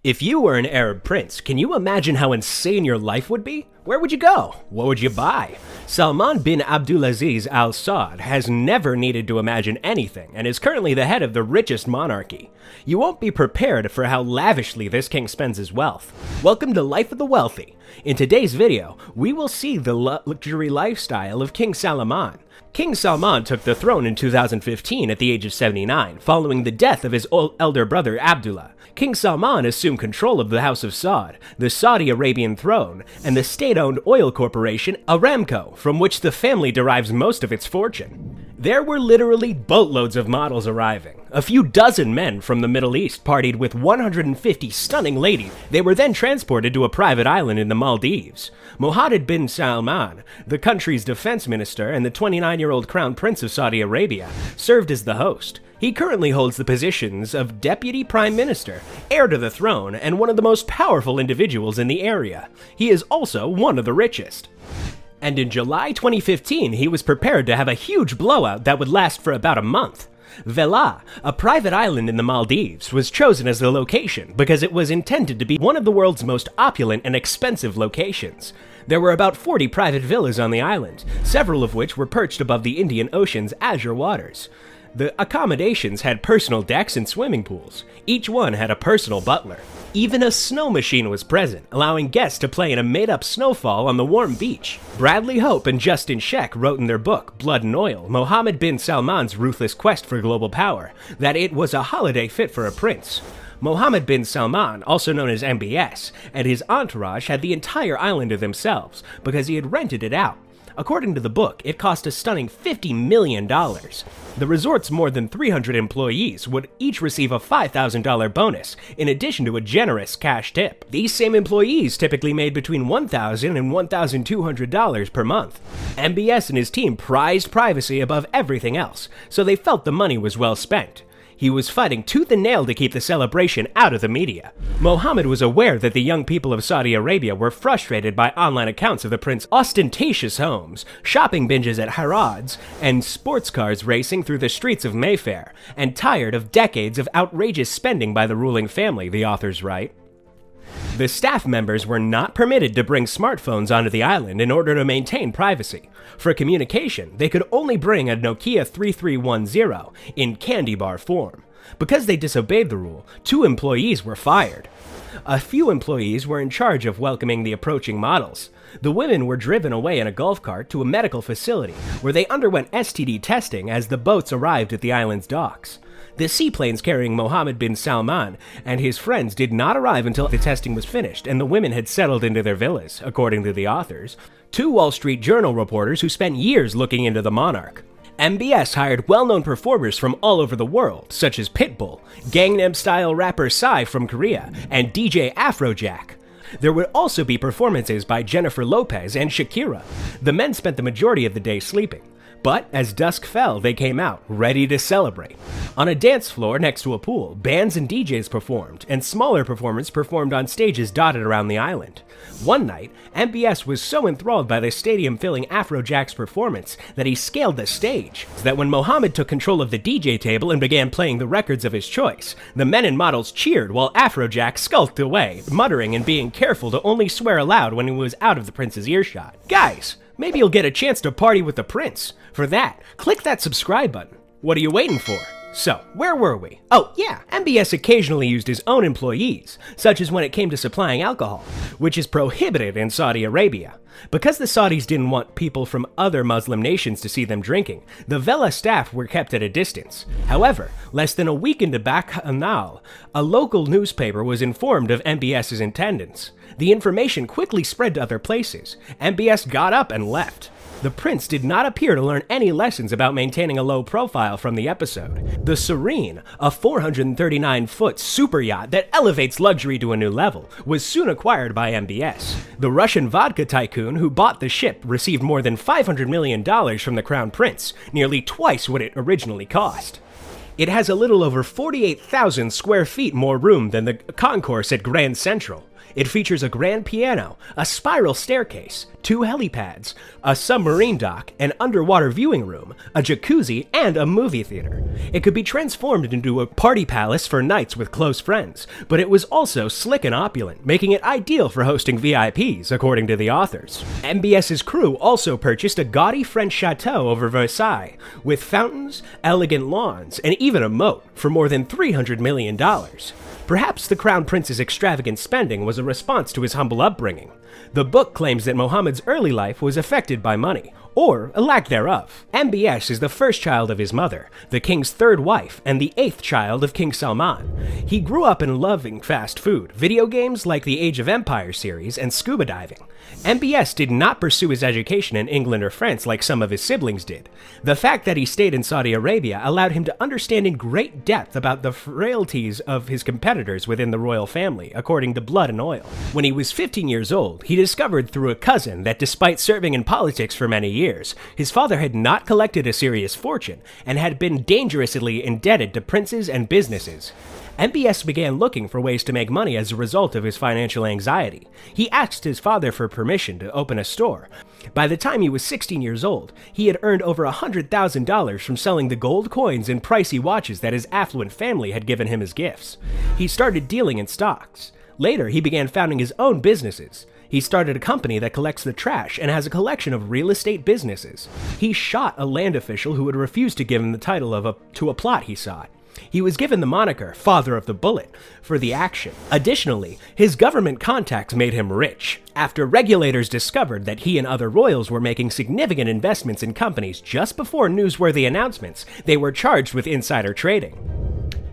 If you were an Arab prince, can you imagine how insane your life would be? Where would you go? What would you buy? Salman bin Abdulaziz Al Saud has never needed to imagine anything and is currently the head of the richest monarchy. You won't be prepared for how lavishly this king spends his wealth. Welcome to Life of the Wealthy. In today's video, we will see the luxury lifestyle of King Salman. King Salman took the throne in 2015 at the age of 79, following the death of his elder brother Abdullah. King Salman assumed control of the House of Saud, the Saudi Arabian throne, and the state-owned oil corporation Aramco, from which the family derives most of its fortune. There were literally boatloads of models arriving. A few dozen men from the Middle East partied with 150 stunning ladies. They were then transported to a private island in the Maldives. Mohammed bin Salman, the country's defense minister and the 29-year-old crown prince of Saudi Arabia, served as the host. He currently holds the positions of Deputy Prime Minister, heir to the throne, and one of the most powerful individuals in the area. He is also one of the richest. And in July 2015, he was prepared to have a huge blowout that would last for about a month. Vela, a private island in the Maldives, was chosen as the location because it was intended to be one of the world's most opulent and expensive locations. There were about 40 private villas on the island, several of which were perched above the Indian Ocean's azure waters. The accommodations had personal decks and swimming pools. Each one had a personal butler. Even a snow machine was present, allowing guests to play in a made-up snowfall on the warm beach. Bradley Hope and Justin Sheck wrote in their book, Blood and Oil, Mohammed bin Salman's ruthless quest for global power, that it was a holiday fit for a prince. Mohammed bin Salman, also known as MBS, and his entourage had the entire island to themselves because he had rented it out. According to the book, it cost a stunning $50 million. The resort's more than 300 employees would each receive a $5,000 bonus, in addition to a generous cash tip. These same employees typically made between $1,000 and $1,200 per month. MBS and his team prized privacy above everything else, so they felt the money was well spent. He was fighting tooth and nail to keep the celebration out of the media. Mohammed was aware that the young people of Saudi Arabia were frustrated by online accounts of the prince's ostentatious homes, shopping binges at Harrods, and sports cars racing through the streets of Mayfair, and tired of decades of outrageous spending by the ruling family, the authors write. The staff members were not permitted to bring smartphones onto the island in order to maintain privacy. For communication, they could only bring a Nokia 3310 in candy bar form. Because they disobeyed the rule, 2 employees were fired. A few employees were in charge of welcoming the approaching models. The women were driven away in a golf cart to a medical facility, where they underwent STD testing as the boats arrived at the island's docks. The seaplanes carrying Mohammed bin Salman and his friends did not arrive until the testing was finished and the women had settled into their villas, according to the authors. 2 Wall Street Journal reporters who spent years looking into the monarch. MBS hired well-known performers from all over the world, such as Pitbull, Gangnam-style rapper Psy from Korea, and DJ Afrojack. There would also be performances by Jennifer Lopez and Shakira. The men spent the majority of the day sleeping. But as dusk fell, they came out, ready to celebrate. On a dance floor next to a pool, bands and DJs performed, and smaller performers performed on stages dotted around the island. One night, MBS was so enthralled by the stadium-filling Afrojack's performance that he scaled the stage, so that when Mohammed took control of the DJ table and began playing the records of his choice, the men and models cheered while Afrojack skulked away, muttering and being careful to only swear aloud when he was out of the prince's earshot. Guys, maybe you'll get a chance to party with the prince. For that, click that subscribe button. What are you waiting for? So, where were we? Oh, yeah, MBS occasionally used his own employees, such as when it came to supplying alcohol, which is prohibited in Saudi Arabia. Because the Saudis didn't want people from other Muslim nations to see them drinking, the Vela staff were kept at a distance. However, less than a week into Bacchanal, a local newspaper was informed of MBS's attendance. The information quickly spread to other places. MBS got up and left. The prince did not appear to learn any lessons about maintaining a low profile from the episode. The Serene, a 439-foot super yacht that elevates luxury to a new level, was soon acquired by MBS. The Russian vodka tycoon who bought the ship received more than $500 million from the crown prince, nearly twice what it originally cost. It has a little over 48,000 square feet more room than the concourse at Grand Central. It features a grand piano, a spiral staircase, 2 helipads, a submarine dock, an underwater viewing room, a jacuzzi, and a movie theater. It could be transformed into a party palace for nights with close friends, but it was also slick and opulent, making it ideal for hosting VIPs, according to the authors. MBS's crew also purchased a gaudy French chateau over Versailles, with fountains, elegant lawns, and even a moat for more than $300 million. Perhaps the Crown Prince's extravagant spending was a response to his humble upbringing. The book claims that Mohammed's early life was affected by money, or a lack thereof. MBS is the first child of his mother, the king's third wife, and the 8th child of King Salman. He grew up in loving fast food, video games like the Age of Empires series, and scuba diving. MBS did not pursue his education in England or France like some of his siblings did. The fact that he stayed in Saudi Arabia allowed him to understand in great depth about the frailties of his competitors within the royal family, according to Blood and Oil. When he was 15 years old, he discovered through a cousin that despite serving in politics for many years, his father had not collected a serious fortune and had been dangerously indebted to princes and businesses. MBS began looking for ways to make money as a result of his financial anxiety. He asked his father for permission to open a store. By the time he was 16 years old, he had earned over $100,000 from selling the gold coins and pricey watches that his affluent family had given him as gifts. He started dealing in stocks. Later, he began founding his own businesses. He started a company that collects the trash and has a collection of real estate businesses. He shot a land official who had refused to give him the title to a plot he sought. He was given the moniker Father of the Bullet for the action. Additionally, his government contacts made him rich. After regulators discovered that he and other royals were making significant investments in companies just before newsworthy announcements, they were charged with insider trading.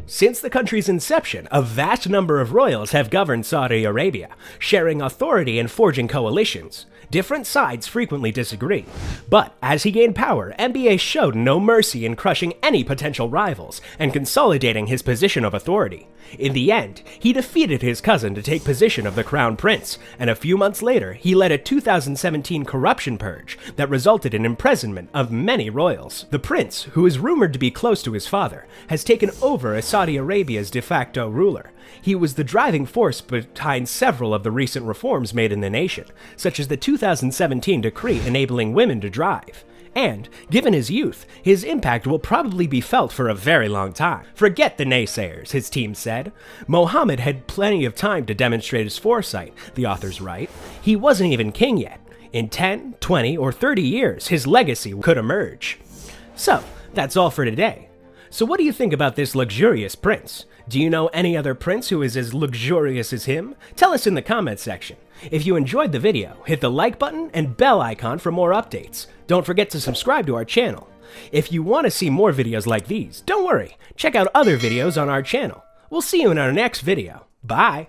Since the country's inception, a vast number of royals have governed Saudi Arabia, sharing authority and forging coalitions. Different sides frequently disagree. But as he gained power, MBS showed no mercy in crushing any potential rivals and consolidating his position of authority. In the end, he defeated his cousin to take position of the Crown Prince, and a few months later, he led a 2017 corruption purge that resulted in imprisonment of many royals. The prince, who is rumored to be close to his father, has taken over as Saudi Arabia's de facto ruler. He was the driving force behind several of the recent reforms made in the nation, such as the 2017 decree enabling women to drive. And, given his youth, his impact will probably be felt for a very long time. Forget the naysayers, his team said. Mohammed had plenty of time to demonstrate his foresight, the authors write. He wasn't even king yet. In 10, 20, or 30 years, his legacy could emerge. So, that's all for today. So what do you think about this luxurious prince? Do you know any other prince who is as luxurious as him? Tell us in the comments section. If you enjoyed the video, hit the like button and bell icon for more updates. Don't forget to subscribe to our channel. If you want to see more videos like these, don't worry, check out other videos on our channel. We'll see you in our next video. Bye!